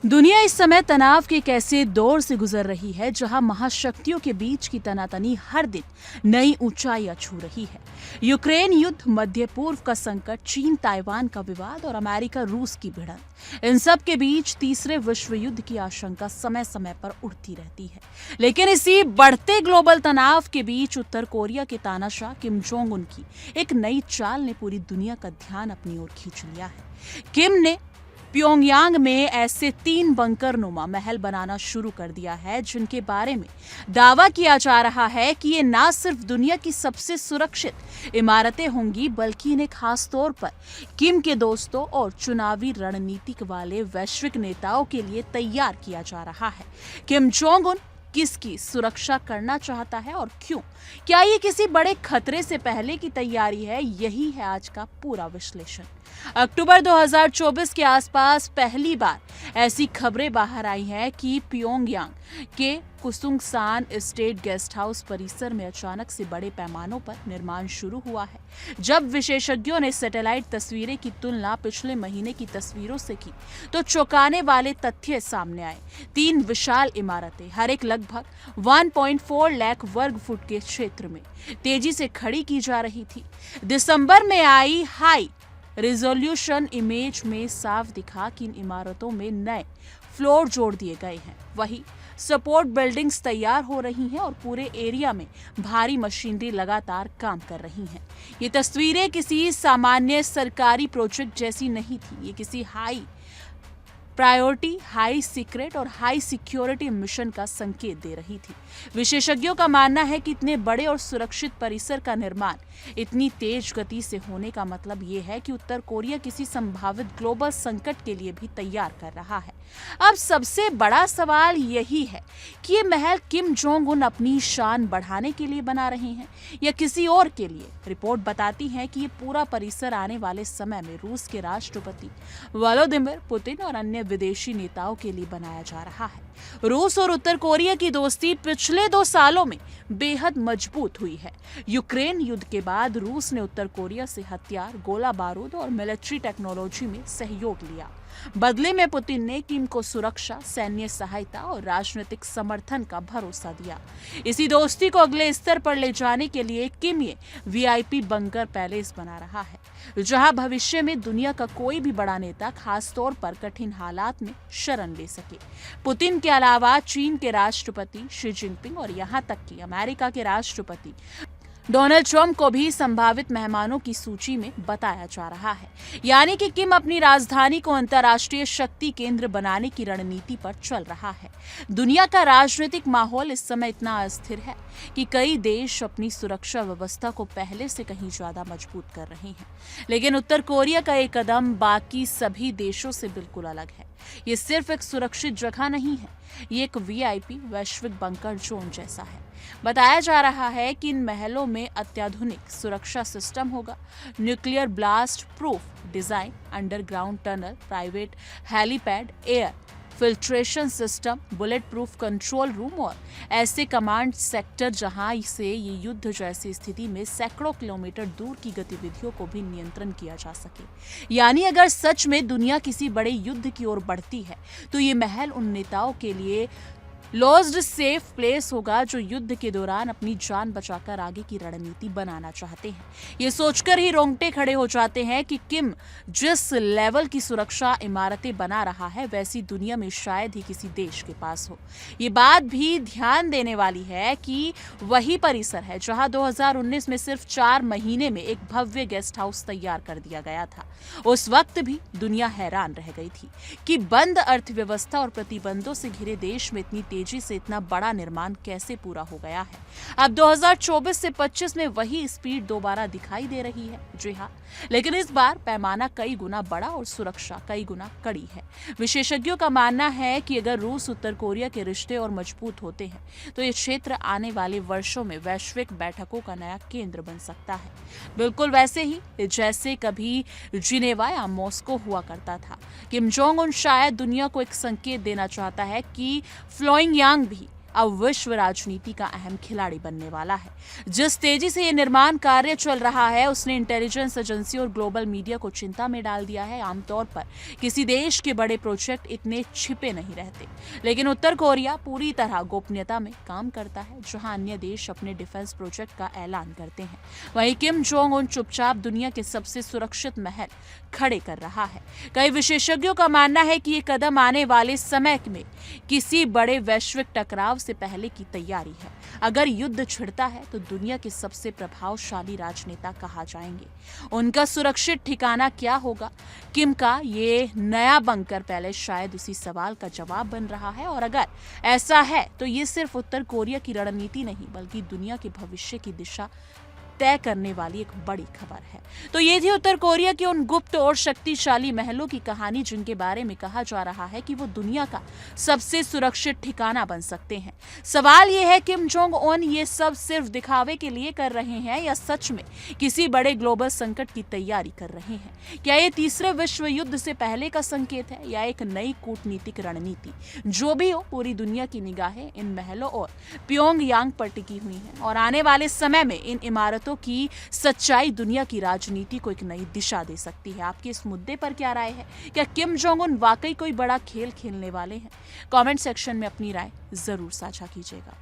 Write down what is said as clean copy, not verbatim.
दुनिया इस समय तनाव के एक ऐसे दौर से गुजर रही है जहां महाशक्तियों के बीच की तनातनी हर दिन नई ऊंचाइयां छू रही है। यूक्रेन युद्ध, मध्य पूर्व का संकट, चीन ताइवान का विवाद और अमेरिका रूस की भिड़ंत, इन सब के बीच तीसरे विश्व युद्ध की आशंका समय समय पर उठती रहती है। लेकिन इसी बढ़ते ग्लोबल तनाव के बीच उत्तर कोरिया के तानाशाह किम जोंग उन की एक नई चाल ने पूरी दुनिया का ध्यान अपनी ओर खींच लिया है। किम ने प्योंगयांग में ऐसे 3 बंकरनुमा महल बनाना शुरू कर दिया है जिनके बारे में दावा किया जा रहा है कि ये ना सिर्फ दुनिया की सबसे सुरक्षित इमारतें होंगी बल्कि इन्हें खास तौर पर किम के दोस्तों और चुनावी रणनीतिक वाले वैश्विक नेताओं के लिए तैयार किया जा रहा है। किम जोंग उन किसकी सुरक्षा करना चाहता है और क्यों? क्या ये किसी बड़े खतरे से पहले की तैयारी है? यही है आज का पूरा विश्लेषण। अक्टूबर 2024 के आसपास पहली बार ऐसी खबरें बाहर आई हैं कि प्योंगयांग के कुसुंगसान स्टेट गेस्ट हाउस परिसर में अचानक से बड़े पैमानों पर निर्माण शुरू हुआ है। जब विशेषज्ञों ने सैटेलाइट तस्वीरें की तुलना पिछले महीने की तस्वीरों से की तो चौंकाने वाले तथ्य सामने आए। 3 विशाल इमारतें, हर एक लगभग 1.4 लाख वर्ग फुट के क्षेत्र में तेजी से खड़ी की जा रही थी। दिसंबर में आई हाई रिजोल्यूशन इमेज में साफ दिखा कि इन इमारतों में नए फ्लोर जोड़ दिए गए हैं। वही सपोर्ट बिल्डिंग्स तैयार हो रही हैं और पूरे एरिया में भारी मशीनरी लगातार काम कर रही हैं। ये तस्वीरें किसी सामान्य सरकारी प्रोजेक्ट जैसी नहीं थी। ये किसी हाई प्रायोरिटी, हाई सीक्रेट और हाई सिक्योरिटी मिशन का संकेत दे रही थी। विशेषज्ञों का मानना है कि इतने बड़े और सुरक्षित परिसर का निर्माण इतनी तेज गति से होने का मतलब ये है कि उत्तर कोरिया किसी संभावित ग्लोबल संकट के लिए भी तैयार कर रहा है। अब सबसे बड़ा सवाल यही है कि ये महल किम जोंग उन अपनी शान बढ़ाने के लिए बना रहे हैं या किसी और के लिए। रिपोर्ट बताती है कि ये पूरा परिसर आने वाले समय में रूस के राष्ट्रपति व्लादिमीर पुतिन और अन्य विदेशी नेताओं के लिए बनाया जा रहा है। रूस और उत्तर कोरिया की दोस्ती पिछले 2 सालों में बेहद मजबूत हुई है। यूक्रेन युद्ध के बाद रूस ने उत्तर कोरिया से हथियार, गोला बारूद और मिलिट्री टेक्नोलॉजी में सहयोग लिया। बदले में पुतिन ने किम को सुरक्षा, सैन्य सहायता और राजनीतिक समर्थन का भरोसा दिया। इसी दोस्ती को अगले स्तर पर ले जाने के लिए किम ये वीआईपी बंकर पैलेस बना रहा है जहां भविष्य में दुनिया का कोई भी बड़ा नेता खास तौर पर कठिन हालात में शरण ले सके। पुतिन के अलावा चीन के राष्ट्रपति शी जिनपिंग और यहां तक कि अमेरिका के राष्ट्रपति डोनाल्ड ट्रंप को भी संभावित मेहमानों की सूची में बताया जा रहा है। यानी कि किम अपनी राजधानी को अंतर्राष्ट्रीय शक्ति केंद्र बनाने की रणनीति पर चल रहा है। दुनिया का राजनीतिक माहौल इस समय इतना अस्थिर है कि कई देश अपनी सुरक्षा व्यवस्था को पहले से कहीं ज्यादा मजबूत कर रहे हैं। लेकिन उत्तर कोरिया का एक कदम बाकी सभी देशों से बिल्कुल अलग है। ये सिर्फ एक सुरक्षित जगह नहीं है, ये एक वीआईपी वैश्विक बंकर जोन जैसा है। बताया जा रहा है कि इन महलों में अत्याधुनिक सुरक्षा सिस्टम होगा, nuclear blast proof design, underground tunnel, private helipad, air filtration system, bullet proof control room और ऐसे कमांड सेक्टर जहां से ये युद्ध जैसी स्थिति में सैकड़ों किलोमीटर दूर की गतिविधियों को भी नियंत्रण किया जा सके। यानी अगर सच में दुनिया किसी बड़े युद्ध की ओर बढ़ती है तो ये महल उन नेताओं के लिए लॉज्ड सेफ प्लेस होगा जो युद्ध के दौरान अपनी जान बचाकर आगे की रणनीति बनाना चाहते हैं। ये सोचकर ही रोंगटे खड़े हो जाते हैं कि किम जिस लेवल की सुरक्षा इमारतें बना रहा है वैसी दुनिया में शायद ही किसी देश के पास हो। ये बात भी ध्यान देने वाली है कि वही परिसर है जहां 2019 में सिर्फ 4 महीने में एक भव्य गेस्ट हाउस तैयार कर दिया गया था। उस वक्त भी दुनिया हैरान रह गई थी कि बंद अर्थव्यवस्था और प्रतिबंधों से घिरे देश में इतनी तेजी से इतना बड़ा निर्माण कैसे पूरा हो गया है। अब 2024 से 25 में वही स्पीड दोबारा दिखाई दे रही है। जी हाँ, लेकिन इस बार पैमाना कई गुना बड़ा और सुरक्षा कई गुना कड़ी है। विशेषज्ञों का मानना है कि अगर रूस उत्तर कोरिया के रिश्ते और मजबूत होते हैं तो ये क्षेत्र आने वाले वर्षों में वैश्विक बैठकों का नया केंद्र बन सकता है। बिल्कुल वैसे ही जैसे कभी जिनेवा या मॉस्को हुआ करता था। किम जोंग उन शायद दुनिया को एक संकेत देना चाहता है कि प्योंगयांग भी अब विश्व राजनीति का अहम खिलाड़ी बनने वाला है। जिस तेजी से ये निर्माण कार्य चल रहा है उसने इंटेलिजेंस एजेंसी और ग्लोबल मीडिया को चिंता में डाल दिया है। आमतौर पर किसी देश के बड़े प्रोजेक्ट इतने छिपे नहीं रहते, लेकिन उत्तर कोरिया पूरी तरह गोपनीयता में काम करता है। जहां अन्य देश अपने डिफेंस प्रोजेक्ट का ऐलान करते हैं, वहीं किम जोंग उन चुपचाप दुनिया के सबसे सुरक्षित महल खड़े कर रहा है। कई विशेषज्ञों का मानना है कि ये कदम आने वाले समय में किसी बड़े वैश्विक टकराव से पहले की तैयारी है। अगर युद्ध छिड़ता है तो दुनिया के सबसे प्रभावशाली राजनेता कहा जाएंगे। उनका सुरक्षित ठिकाना क्या होगा? किम का ये नया बंकर पहले शायद उसी सवाल का जवाब बन रहा है, और अगर ऐसा है तो ये सिर्फ उत्तर कोरिया की रणनीति नहीं बल्कि दुनिया के भविष्य की दिशा तय करने वाली एक बड़ी खबर है। तो ये थी उत्तर कोरिया के उन गुप्त और शक्तिशाली महलों की कहानी जिनके बारे में कहा जा रहा है कि वो दुनिया का सबसे सुरक्षित ठिकाना बन सकते हैं। सवाल ये है, किम जोंग उन ये सब सिर्फ दिखावे के लिए कर रहे हैं या सच में किसी बड़े ग्लोबल संकट की तैयारी कर रहे हैं? क्या ये तीसरे विश्व युद्ध से पहले का संकेत है या एक नई कूटनीतिक रणनीति? जो भी हो, पूरी दुनिया की निगाहें इन महलों और प्योंगयांग पर टिकी हुई हैं, और आने वाले समय में इन इमारतों की सच्चाई दुनिया की राजनीति को एक नई दिशा दे सकती है। आपकी इस मुद्दे पर क्या राय है? क्या किम जोंग उन वाकई कोई बड़ा खेल खेलने वाले हैं? कमेंट सेक्शन में अपनी राय जरूर साझा कीजिएगा।